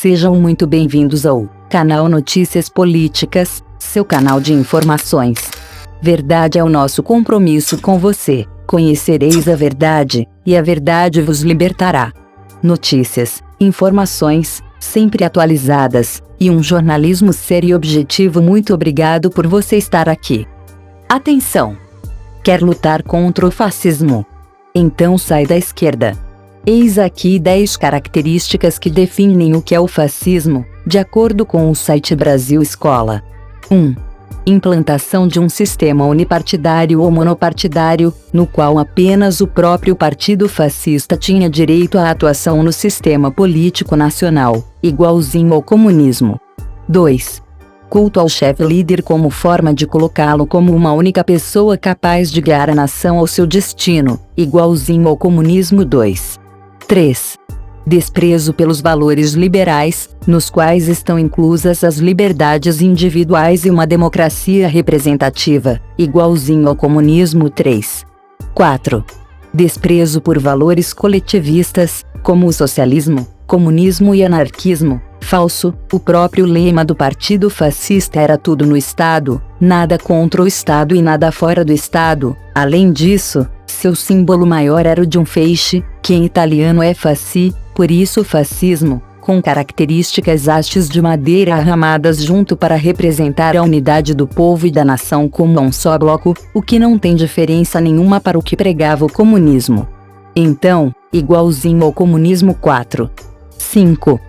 Sejam muito bem-vindos ao canal Notícias Políticas, seu canal de informações. Verdade é o nosso compromisso com você. Conhecereis a verdade, e a verdade vos libertará. Notícias, informações, sempre atualizadas, e um jornalismo sério e objetivo. Muito obrigado por você estar aqui. Atenção! Quer lutar contra o fascismo? Então sai da esquerda. Eis aqui 10 características que definem o que é o fascismo, de acordo com o site Brasil Escola. 1. Implantação de um sistema unipartidário ou monopartidário, no qual apenas o próprio partido fascista tinha direito à atuação no sistema político nacional, igualzinho ao comunismo. 2. Culto ao chefe líder como forma de colocá-lo como uma única pessoa capaz de guiar a nação ao seu destino, igualzinho ao comunismo. 3. Desprezo pelos valores liberais, nos quais estão inclusas as liberdades individuais e uma democracia representativa, igualzinho ao comunismo. 4. Desprezo por valores coletivistas, como o socialismo, comunismo e anarquismo. Falso, o próprio lema do partido fascista era tudo no Estado, nada contra o Estado e nada fora do Estado. Além disso, seu símbolo maior era o de um feixe, que em italiano é fasci, por isso fascismo, com características hastes de madeira arramadas junto para representar a unidade do povo e da nação como um só bloco, o que não tem diferença nenhuma para o que pregava o comunismo. Então, igualzinho ao comunismo. 5.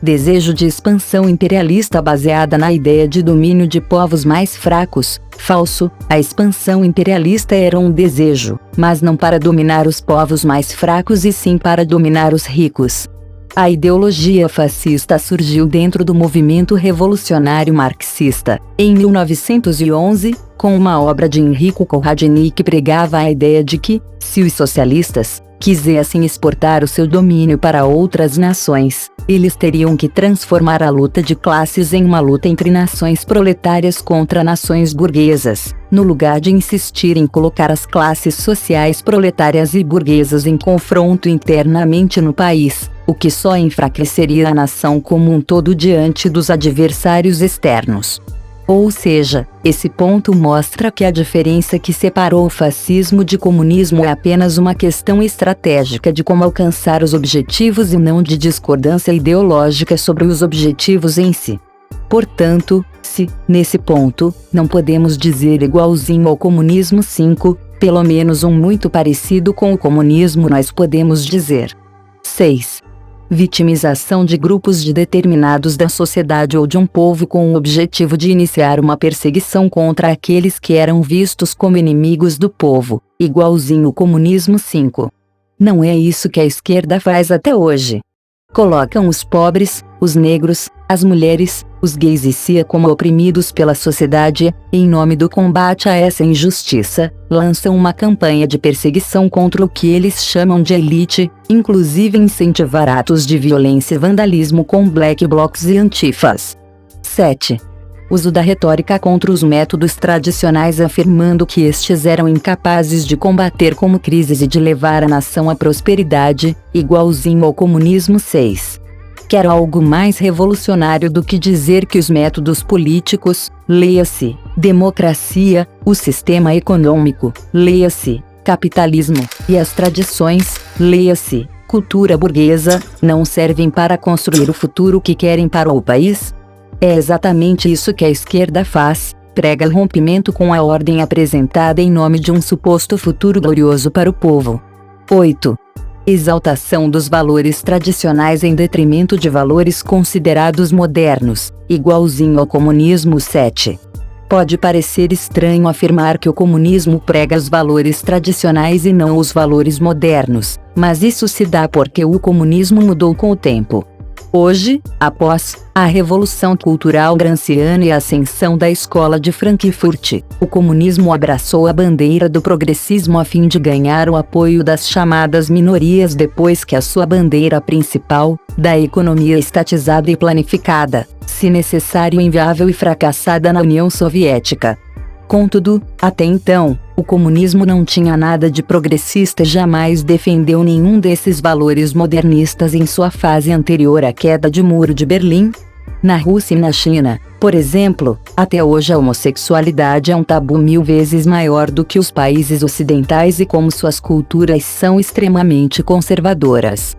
Desejo de expansão imperialista baseada na ideia de domínio de povos mais fracos. Falso, a expansão imperialista era um desejo, mas não para dominar os povos mais fracos e sim para dominar os ricos. A ideologia fascista surgiu dentro do movimento revolucionário marxista, em 1911, com uma obra de Enrico Corradini que pregava a ideia de que, se os socialistas quisessem exportar o seu domínio para outras nações, eles teriam que transformar a luta de classes em uma luta entre nações proletárias contra nações burguesas, no lugar de insistir em colocar as classes sociais proletárias e burguesas em confronto internamente no país, o que só enfraqueceria a nação como um todo diante dos adversários externos. Ou seja, esse ponto mostra que a diferença que separou o fascismo de comunismo é apenas uma questão estratégica de como alcançar os objetivos e não de discordância ideológica sobre os objetivos em si. Portanto, se, nesse ponto, não podemos dizer igualzinho ao comunismo. 5, pelo menos um muito parecido com o comunismo nós podemos dizer. 6. Vitimização de grupos determinados da sociedade ou de um povo com o objetivo de iniciar uma perseguição contra aqueles que eram vistos como inimigos do povo, igualzinho ao comunismo. 5. Não é isso que a esquerda faz até hoje. Colocam os pobres, os negros, as mulheres, os gays e cia como oprimidos pela sociedade, e em nome do combate a essa injustiça, lançam uma campanha de perseguição contra o que eles chamam de elite, inclusive incentivar atos de violência e vandalismo com black blocs e antifas. 7. Uso da retórica contra os métodos tradicionais, afirmando que estes eram incapazes de combater como crises e de levar a nação à prosperidade, igualzinho ao comunismo. 6. Quer algo mais revolucionário do que dizer que os métodos políticos, leia-se, democracia, o sistema econômico, leia-se, capitalismo, e as tradições, leia-se, cultura burguesa, não servem para construir o futuro que querem para o país? É exatamente isso que a esquerda faz, prega rompimento com a ordem apresentada em nome de um suposto futuro glorioso para o povo. 8. Exaltação dos valores tradicionais em detrimento de valores considerados modernos, igualzinho ao comunismo. 7. Pode parecer estranho afirmar que o comunismo prega os valores tradicionais e não os valores modernos, mas isso se dá porque o comunismo mudou com o tempo. Hoje, após a Revolução Cultural Gramsciana e a ascensão da Escola de Frankfurt, o comunismo abraçou a bandeira do progressismo a fim de ganhar o apoio das chamadas minorias depois que a sua bandeira principal, da economia estatizada e planificada, se necessário inviável e fracassada na União Soviética. Contudo, até então, o comunismo não tinha nada de progressista e jamais defendeu nenhum desses valores modernistas em sua fase anterior à queda do Muro de Berlim. Na Rússia e na China, por exemplo, até hoje a homossexualidade é um tabu 1000 vezes maior do que os países ocidentais e como suas culturas são extremamente conservadoras.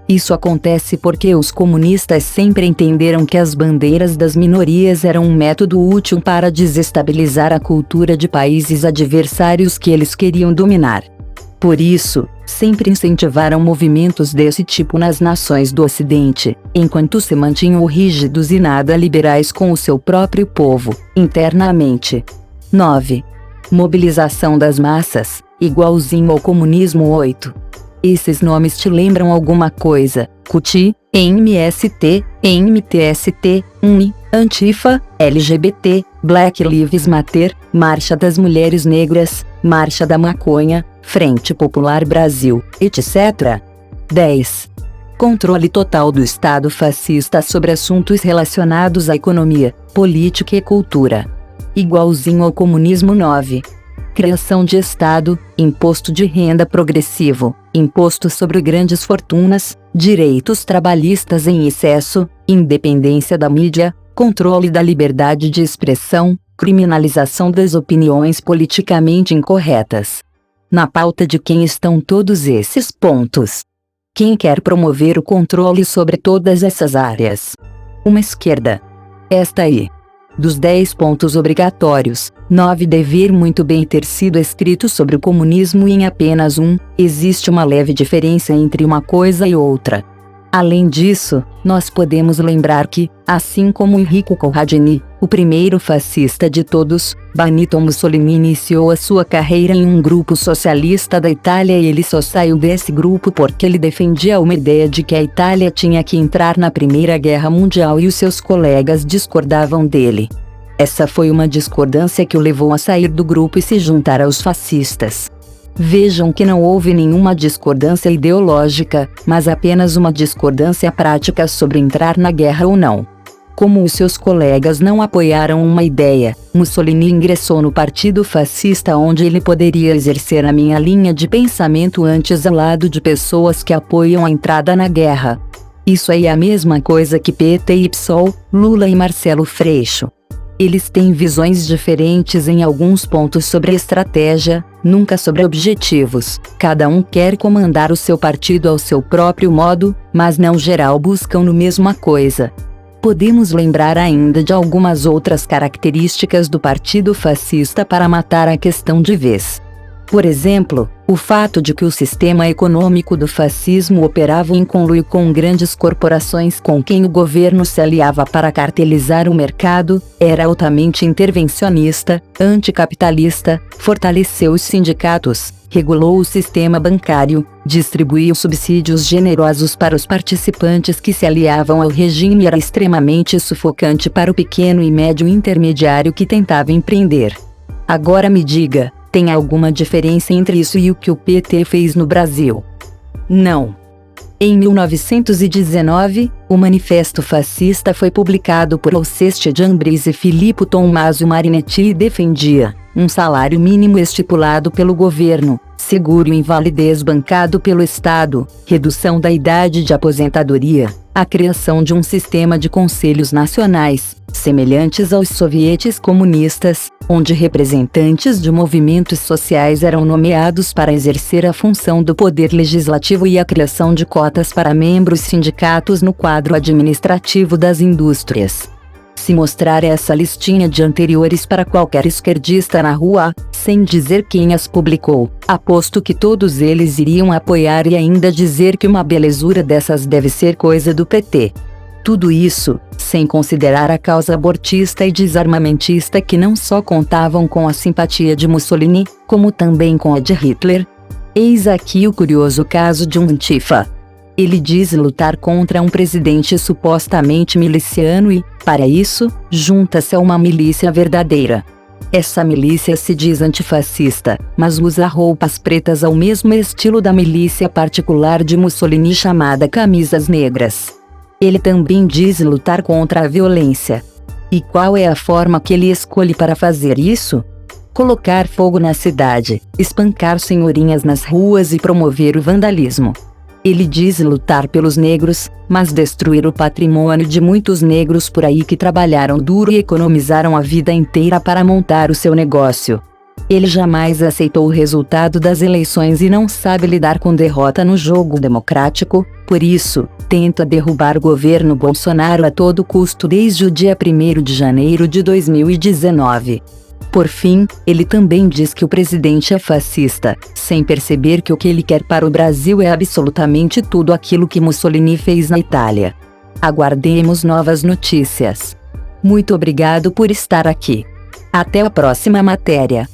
Isso acontece porque os comunistas sempre entenderam que as bandeiras das minorias eram um método útil para desestabilizar a cultura de países adversários que eles queriam dominar. Por isso, sempre incentivaram movimentos desse tipo nas nações do Ocidente, enquanto se mantinham rígidos e nada liberais com o seu próprio povo, internamente. 9. Mobilização das massas, igualzinho ao comunismo. 8. Esses nomes te lembram alguma coisa? CUT, MST, MTST, UNI, Antifa, LGBT, Black Lives Matter, Marcha das Mulheres Negras, Marcha da Maconha, Frente Popular Brasil, etc. 10. Controle total do Estado fascista sobre assuntos relacionados à economia, política e cultura. Igualzinho ao comunismo. 9. Criação de Estado, imposto de renda progressivo, imposto sobre grandes fortunas, direitos trabalhistas em excesso, independência da mídia, controle da liberdade de expressão, criminalização das opiniões politicamente incorretas. Na pauta de quem estão todos esses pontos? Quem quer promover o controle sobre todas essas áreas? Uma esquerda. Esta aí. Dos 10 pontos obrigatórios, 9 dever muito bem ter sido escrito sobre o comunismo e em apenas um, existe uma leve diferença entre uma coisa e outra. Além disso, nós podemos lembrar que, assim como Enrico Corradini, o primeiro fascista de todos, Benito Mussolini iniciou a sua carreira em um grupo socialista da Itália e ele só saiu desse grupo porque ele defendia uma ideia de que a Itália tinha que entrar na Primeira Guerra Mundial e os seus colegas discordavam dele. Essa foi uma discordância que o levou a sair do grupo e se juntar aos fascistas. Vejam que não houve nenhuma discordância ideológica, mas apenas uma discordância prática sobre entrar na guerra ou não. Como os seus colegas não apoiaram uma ideia, Mussolini ingressou no Partido Fascista, onde ele poderia exercer a minha linha de pensamento antes ao lado de pessoas que apoiam a entrada na guerra. Isso aí é a mesma coisa que PT e PSOL, Lula e Marcelo Freixo. Eles têm visões diferentes em alguns pontos sobre estratégia, nunca sobre objetivos. Cada um quer comandar o seu partido ao seu próprio modo, mas não geral buscam no mesma coisa. Podemos lembrar ainda de algumas outras características do Partido Fascista para matar a questão de vez. Por exemplo, o fato de que o sistema econômico do fascismo operava em conluio com grandes corporações com quem o governo se aliava para cartelizar o mercado, era altamente intervencionista, anticapitalista, fortaleceu os sindicatos, regulou o sistema bancário, distribuiu subsídios generosos para os participantes que se aliavam ao regime e era extremamente sufocante para o pequeno e médio intermediário que tentava empreender. Agora me diga, tem alguma diferença entre isso e o que o PT fez no Brasil? Não. Em 1919, o Manifesto Fascista foi publicado por Alceste de Ambris e Filippo Tommaso Marinetti e defendia um salário mínimo estipulado pelo governo, seguro e invalidez bancado pelo Estado, redução da idade de aposentadoria, a criação de um sistema de conselhos nacionais, semelhantes aos sovietes comunistas, onde representantes de movimentos sociais eram nomeados para exercer a função do poder legislativo e a criação de cotas para membros sindicatos no quadro administrativo das indústrias. Se mostrar essa listinha de anteriores para qualquer esquerdista na rua, sem dizer quem as publicou, aposto que todos eles iriam apoiar e ainda dizer que uma belezura dessas deve ser coisa do PT. Tudo isso, sem considerar a causa abortista e desarmamentista que não só contavam com a simpatia de Mussolini, como também com a de Hitler. Eis aqui o curioso caso de um Antifa. Ele diz lutar contra um presidente supostamente miliciano e, para isso, junta-se a uma milícia verdadeira. Essa milícia se diz antifascista, mas usa roupas pretas ao mesmo estilo da milícia particular de Mussolini chamada Camisas Negras. Ele também diz lutar contra a violência. E qual é a forma que ele escolhe para fazer isso? colocar fogo na cidade, espancar senhorinhas nas ruas e promover o vandalismo. Ele diz lutar pelos negros, mas destruir o patrimônio de muitos negros por aí que trabalharam duro e economizaram a vida inteira para montar o seu negócio. Ele jamais aceitou o resultado das eleições e não sabe lidar com derrota no jogo democrático, por isso, tenta derrubar o governo Bolsonaro a todo custo desde o dia 1º de janeiro de 2019. Por fim, ele também diz que o presidente é fascista, sem perceber que o que ele quer para o Brasil é absolutamente tudo aquilo que Mussolini fez na Itália. Aguardemos novas notícias. Muito obrigado por estar aqui. Até a próxima matéria.